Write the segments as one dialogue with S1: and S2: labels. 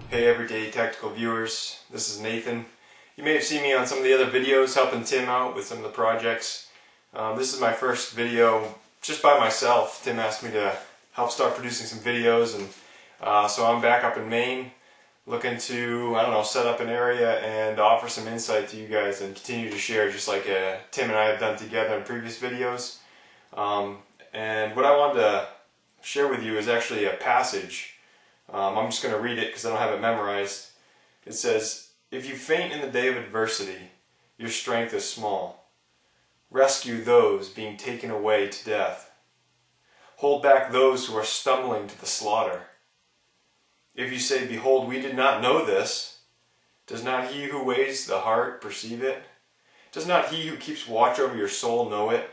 S1: Hey everyday tactical viewers, this is Nathan. You may have seen me on some of the other videos helping Tim out with some of the projects. This is my first video just by myself. Tim asked me to help start producing some videos, and so I'm back up in Maine looking to, set up an area and offer some insight to you guys and continue to share just like Tim and I have done together in previous videos. And what I wanted to share with you is actually a passage. I'm just going to read it because I don't have it memorized. It says, "If you faint in the day of adversity, your strength is small. Rescue those being taken away to death. Hold back those who are stumbling to the slaughter. If you say, 'Behold, we did not know this,' does not he who weighs the heart perceive it? Does not he who keeps watch over your soul know it?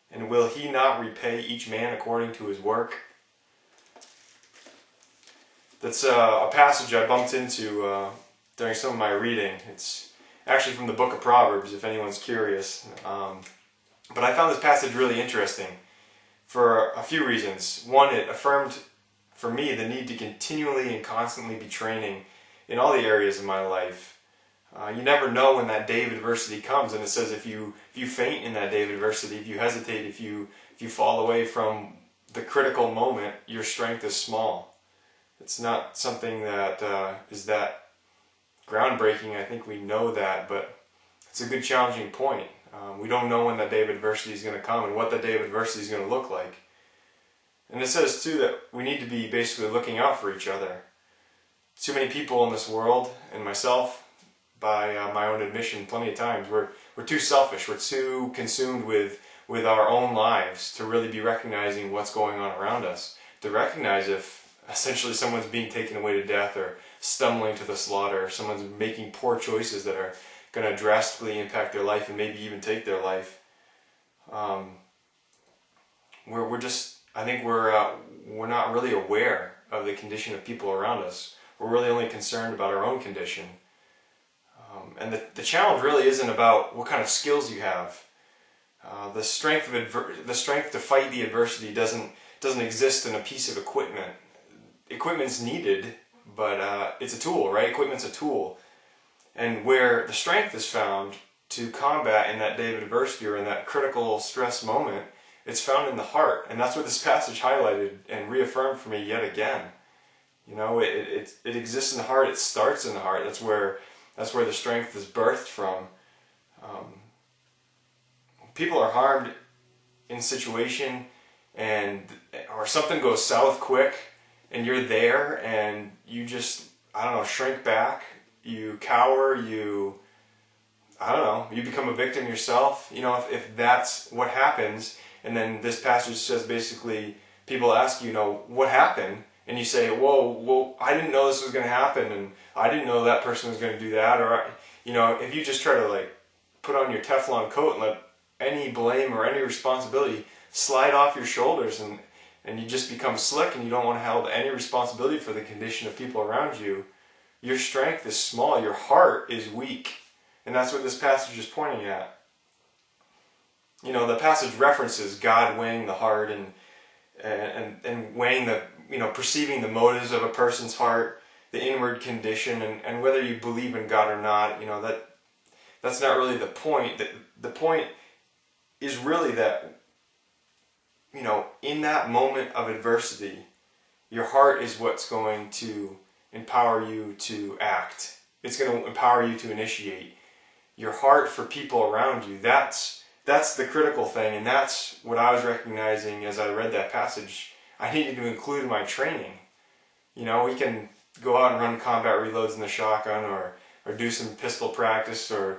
S1: And will he not repay each man according to his work?" That's a passage I bumped into during some of my reading. It's actually from the book of Proverbs, if anyone's curious. But I found this passage really interesting for a few reasons. One, it affirmed for me the need to continually and constantly be training in all the areas of my life. You never know when that day of adversity comes, and it says if you faint in that day of adversity, if you hesitate, if you fall away from the critical moment, your strength is small. It's not something that is that groundbreaking. I think we know that, but it's a good challenging point. We don't know when that day of adversity is going to come and what that day of adversity is going to look like. And it says too that we need to be basically looking out for each other. Too many people in this world, and myself, by my own admission, plenty of times, we're too selfish. We're too consumed with our own lives to really be recognizing what's going on around us. To recognize if essentially someone's being taken away to death or stumbling to the slaughter, or someone's making poor choices that are going to drastically impact their life and maybe even take their life. I think we're not really aware of the condition of people around us. We're really only concerned about our own condition. And the challenge really isn't about what kind of skills you have. The strength to fight the adversity doesn't exist in a piece of equipment. Equipment's needed, but it's a tool, right? Equipment's a tool. And where the strength is found to combat in that day of adversity or in that critical stress moment, it's found in the heart. And that's what this passage highlighted and reaffirmed for me yet again. It exists in the heart. It starts in the heart. That's where the strength is birthed from. People are harmed in a situation or something goes south quick, and you're there and you just, shrink back, you cower, you become a victim yourself. If that's what happens, and then this passage says basically, people ask you, what happened? And you say, whoa, I didn't know this was going to happen, and I didn't know that person was going to do that. Or, if you just try to put on your Teflon coat and let any blame or any responsibility slide off your shoulders, and you just become slick and you don't want to hold any responsibility for the condition of people around you, your strength is small, your heart is weak. And that's what this passage is pointing at. The passage references God weighing the heart and weighing the, perceiving the motives of a person's heart, the inward condition, and whether you believe in God or not, that's not really the point. The point is really that, in that moment of adversity, your heart is what's going to empower you to act. It's going to empower you to initiate. Your heart for people around you, that's the critical thing, and that's what I was recognizing as I read that passage I needed to include in my training. We can go out and run combat reloads in the shotgun, or do some pistol practice, or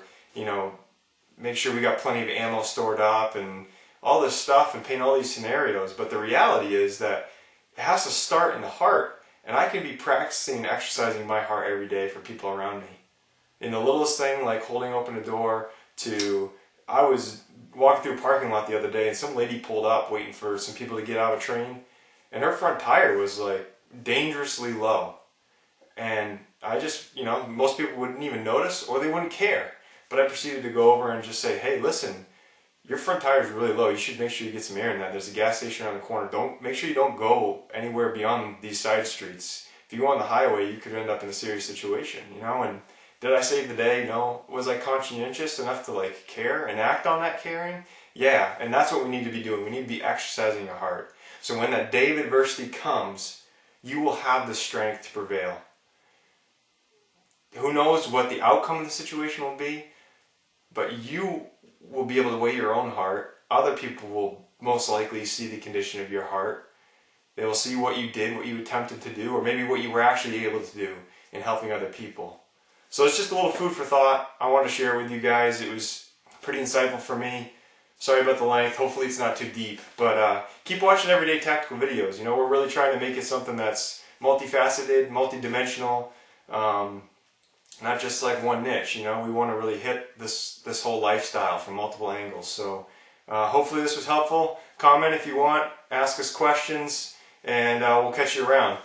S1: make sure we got plenty of ammo stored up and all this stuff, and paint all these scenarios. But the reality is that it has to start in the heart, and I can be practicing and exercising my heart every day for people around me. In the littlest thing, like holding open a door, I was walking through a parking lot the other day, and some lady pulled up waiting for some people to get out of a train, and her front tire was dangerously low. And I just, most people wouldn't even notice, or they wouldn't care. But I proceeded to go over and just say, hey, listen, your front tire is really low. You should make sure you get some air in that. There's a gas station around the corner. Make sure you don't go anywhere beyond these side streets. if you go on the highway, you could end up in a serious situation, you know. And did I save the day? No. Was I conscientious enough to like care and act on that caring? Yeah, and that's what we need to be doing. We need to be exercising our heart. So when that day of adversity comes, you will have the strength to prevail. Who knows what the outcome of the situation will be, but you will be able to weigh your own heart. Other people will most likely see the condition of your heart. They will see what you did, what you attempted to do, or maybe what you were actually able to do in helping other people. So it's just a little food for thought I wanted to share with you guys. It was pretty insightful for me. Sorry about the length. Hopefully it's not too deep. But keep watching Everyday Tactical videos. You know, we're really trying to make it something that's multifaceted, multidimensional, not just like one niche. You know, we want to really hit this whole lifestyle from multiple angles. So hopefully this was helpful. Comment if you want. Ask us questions. And we'll catch you around.